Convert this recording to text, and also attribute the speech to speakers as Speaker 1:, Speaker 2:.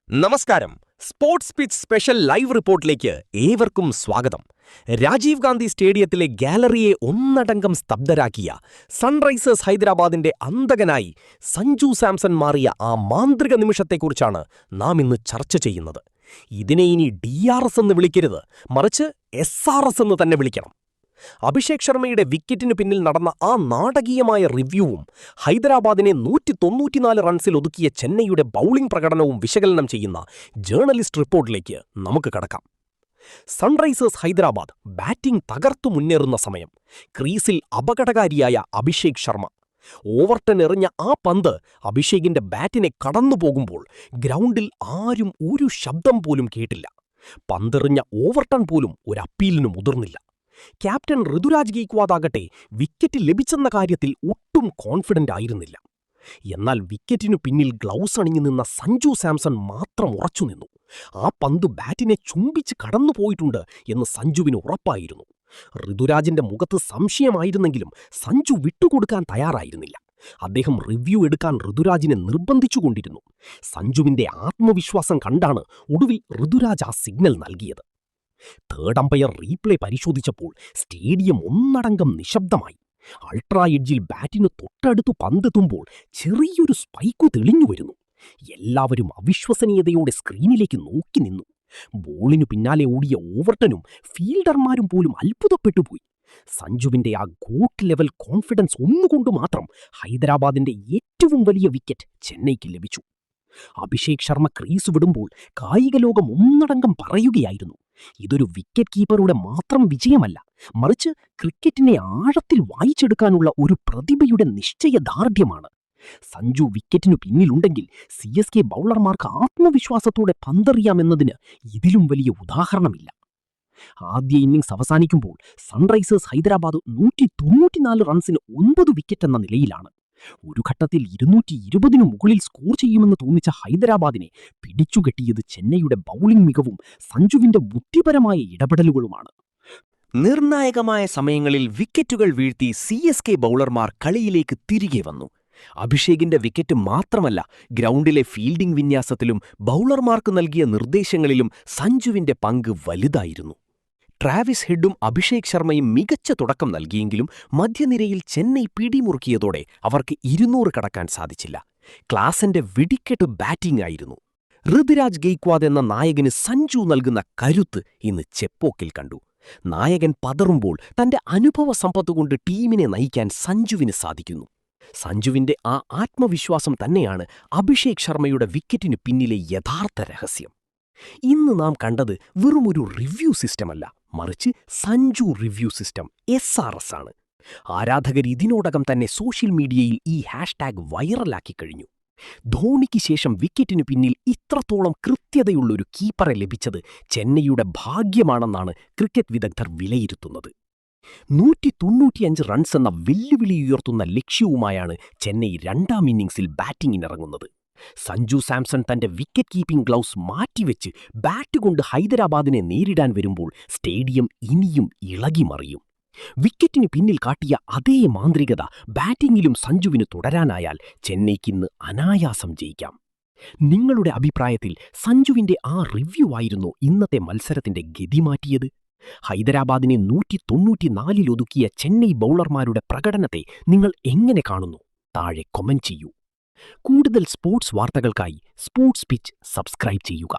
Speaker 1: നമസ്കാരം. Sports pitch special live റിപ്പോർട്ടിലേക്ക് ഏവർക്കും സ്വാഗതം. രാജീവ് ഗാന്ധി സ്റ്റേഡിയത്തിലെ ഗാലറിയെ ഒന്നടങ്കം സ്തബ്ധരാക്കിയ സൺറൈസേഴ്സ് ഹൈദരാബാദിന്റെ അന്തകനായി സഞ്ജു സാംസൺ മാറിയ ആ മാന്ത്രിക നിമിഷത്തെക്കുറിച്ചാണ് നാം ഇന്ന് ചർച്ച ചെയ്യുന്നത്. ഇതിനെ ഇനി DRS എന്ന് വിളിക്കരുത്, മറിച്ച് SRS എന്ന് തന്നെ വിളിക്കണം. അഭിഷേക് ശർമ്മയുടെ വിക്കറ്റിനു പിന്നിൽ നടന്ന ആ നാടകീയമായ റിവ്യൂവും ഹൈദരാബാദിനെ 194 റൺസിൽ ഒതുക്കിയ ചെന്നൈയുടെ ബൗളിംഗ് പ്രകടനവും വിശകലനം ചെയ്യുന്ന ജേർണലിസ്റ്റ് റിപ്പോർട്ടിലേക്ക് നമുക്ക് കടക്കാം. സൺറൈസേഴ്സ് ഹൈദരാബാദ് ബാറ്റിംഗ് തകർത്തു മുന്നേറുന്ന സമയം ക്രീസിൽ അപകടകാരിയായ അഭിഷേക് ശർമ്മ ഓവർടൺ എറിഞ്ഞ ആ പന്ത് അഭിഷേകിന്റെ ബാറ്റിനെ കടന്നുപോകുമ്പോൾ ഗ്രൗണ്ടിൽ ആരും ഒരു ശബ്ദം പോലും കേട്ടില്ല. പന്തെറിഞ്ഞ ഓവർടൺ പോലും ഒരു അപ്പീലിന് മുതിർന്നില്ല. ക്യാപ്റ്റൻ ഋതുരാജ് ഗെയ്ക്വാദാകട്ടെ വിക്കറ്റ് ലഭിച്ചെന്ന കാര്യത്തിൽ ഒട്ടും കോൺഫിഡന്റ് ആയിരുന്നില്ല. എന്നാൽ വിക്കറ്റിനു പിന്നിൽ ഗ്ലൗസ് അണിഞ്ഞു നിന്ന സഞ്ജു സാംസൺ മാത്രം ഉറച്ചുനിന്നു. ആ പന്ത് ബാറ്റിനെ ചുംബിച്ച് കടന്നുപോയിട്ടുണ്ട് എന്ന് സഞ്ജുവിന് ഉറപ്പായിരുന്നു. ഋതുരാജിന്റെ മുഖത്ത് സംശയമായിരുന്നെങ്കിലും സഞ്ജു വിട്ടുകൊടുക്കാൻ തയ്യാറായിരുന്നില്ല. അദ്ദേഹം റിവ്യൂ എടുക്കാൻ ഋതുരാജിനെ നിർബന്ധിച്ചുകൊണ്ടിരുന്നു. സഞ്ജുവിന്റെ ആത്മവിശ്വാസം കണ്ടാണ് ഒടുവിൽ ഋതുരാജ് ആ സിഗ്നൽ നൽകിയത്. തേർഡ് അമ്പയർ റീപ്ലേ പരിശോധിച്ചപ്പോൾ സ്റ്റേഡിയം ഒന്നടങ്കം നിശബ്ദമായി. അൾട്രാ എഡ്ജിൽ ബാറ്റിന് തൊട്ടടുത്തു പന്തെത്തുമ്പോൾ ചെറിയൊരു സ്പൈക്കു തെളിഞ്ഞുവരുന്നു. എല്ലാവരും അവിശ്വസനീയതയോടെ സ്ക്രീനിലേക്ക് നോക്കി നിന്നു. ബോളിനു പിന്നാലെ ഓടിയ ഓവർടനും ഫീൽഡർമാരും പോലും അത്ഭുതപ്പെട്ടുപോയി. സഞ്ജുവിന്റെ ആ ഗോട്ട് ലെവൽ കോൺഫിഡൻസ് ഒന്നുകൊണ്ട് മാത്രം ഹൈദരാബാദിന്റെ ഏറ്റവും വലിയ വിക്കറ്റ് ചെന്നൈക്ക് ലഭിച്ചു. അഭിഷേക് ശർമ്മ ക്രീസ് വിടുമ്പോൾ കായിക ലോകം ഒന്നടങ്കം പറയുകയായിരുന്നു, ഇതൊരു വിക്കറ്റ് കീപ്പറുടെ മാത്രം വിജയമല്ല, മറിച്ച് ക്രിക്കറ്റിനെ ആഴത്തിൽ വായിച്ചെടുക്കാനുള്ള ഒരു പ്രതിഭയുടെ നിശ്ചയദാർഢ്യമാണ്. സഞ്ജു വിക്കറ്റിനു പിന്നിലുണ്ടെങ്കിൽ CSK ബൗളർമാർക്ക് ആത്മവിശ്വാസത്തോടെ പന്തെറിയാമെന്നതിന് ഇതിലും വലിയ ഉദാഹരണമില്ല. ആദ്യ ഇന്നിംഗ്സ് അവസാനിക്കുമ്പോൾ സൺറൈസേഴ്സ് ഹൈദരാബാദ് 194 റൺസിന് 9 വിക്കറ്റ് എന്ന നിലയിലാണ്. ഒരു ഘട്ടത്തിൽ 220 മുകളിൽ സ്കോർ ചെയ്യുമെന്ന് തോന്നിച്ച ഹൈദരാബാദിനെ പിടിച്ചുകെട്ടിയത് ചെന്നൈയുടെ ബൗളിംഗ് മികവും സഞ്ജുവിന്റെ ബുദ്ധിപരമായ ഇടപെടലുകളുമാണ്.
Speaker 2: നിർണായകമായ സമയങ്ങളിൽ വിക്കറ്റുകൾ വീഴ്ത്തി CSK ബൗളർമാർ കളിയിലേക്ക് തിരികെ വന്നു. അഭിഷേകിന്റെ വിക്കറ്റ് മാത്രമല്ല, ഗ്രൗണ്ടിലെ ഫീൽഡിംഗ് വിന്യാസത്തിലും ബൗളർമാർക്ക് നൽകിയ നിർദ്ദേശങ്ങളിലും സഞ്ജുവിന്റെ പങ്ക് വലുതായിരുന്നു. ട്രാവിസ് ഹെഡും അഭിഷേക് ശർമ്മയും മികച്ച തുടക്കം നൽകിയെങ്കിലും മധ്യനിരയിൽ ചെന്നൈ പിടിമുറുക്കിയതോടെ അവർക്ക് 200 കടക്കാൻ സാധിച്ചില്ല. ക്ലാസന്റെ വെടിക്കെട്ട് ബാറ്റിംഗ് ആയിരുന്നു. ഋതുരാജ് ഗെയ്ക്വാദ് എന്ന നായകന് സഞ്ജു നൽകുന്ന കരുത്ത് ഇന്ന് ചെപ്പോക്കിൽ കണ്ടു. നായകൻ പതറുമ്പോൾ തന്റെ അനുഭവ സമ്പത്തുകൊണ്ട് ടീമിനെ നയിക്കാൻ സഞ്ജുവിന് സാധിക്കുന്നു. സഞ്ജുവിന്റെ ആ ആത്മവിശ്വാസം തന്നെയാണ് അഭിഷേക് ശർമ്മയുടെ വിക്കറ്റിന് പിന്നിലെ യഥാർത്ഥ രഹസ്യം. ഇന്ന് നാം കണ്ടത് വെറുമൊരു റിവ്യൂ സിസ്റ്റമല്ല, മറിച്ച് സഞ്ജു റിവ്യൂ സിസ്റ്റം SRS ആണ്. ആരാധകർ ഇതിനോടകം തന്നെ സോഷ്യൽ മീഡിയയിൽ ഈ ഹാഷ്ടാഗ് വൈറലാക്കി കഴിഞ്ഞു. ധോണിക്ക് ശേഷം വിക്കറ്റിനു പിന്നിൽ ഇത്രത്തോളം കൃത്യതയുള്ളൊരു കീപ്പറെ ലഭിച്ചത് ചെന്നൈയുടെ ഭാഗ്യമാണെന്നാണ് ക്രിക്കറ്റ് വിദഗ്ധർ വിലയിരുത്തുന്നത്. 195 റൺസ് എന്ന വെല്ലുവിളിയുയർത്തുന്ന ലക്ഷ്യവുമായാണ് ചെന്നൈ രണ്ടാം ഇന്നിംഗ്സിൽ ബാറ്റിംഗിനിറങ്ങുന്നത്. സഞ്ജു സാംസൺ തന്റെ വിക്കറ്റ് കീപ്പിംഗ് ഗ്ലൗസ് മാറ്റിവെച്ച് ബാറ്റ് കൊണ്ട് ഹൈദരാബാദിനെ നേരിടാൻ വരുമ്പോൾ സ്റ്റേഡിയം ഇനിയും ഇളകിമറിയും. വിക്കറ്റിന് പിന്നിൽ കാട്ടിയ അതേ മാന്ത്രികത ബാറ്റിംഗിലും സഞ്ജുവിന് തുടരാനായാൽ ചെന്നൈക്കിന്ന് അനായാസം ജയിക്കാം. നിങ്ങളുടെ അഭിപ്രായത്തിൽ സഞ്ജുവിന്റെ ആ റിവ്യൂ ആയിരുന്നോ ഇന്നത്തെ മത്സരത്തിന്റെ ഗതി മാറ്റിയത്? ഹൈദരാബാദിനെ 194 ഒതുക്കിയ ചെന്നൈ ബൗളർമാരുടെ പ്രകടനത്തെ നിങ്ങൾ എങ്ങനെ കാണുന്നു? താഴെ കൊമന്റ് ചെയ്യൂ. കൂടുതൽ സ്പോർട്സ് വാർത്തകൾക്കായി സ്പോർട്സ് പിച്ച് സബ്സ്ക്രൈബ് ചെയ്യുക.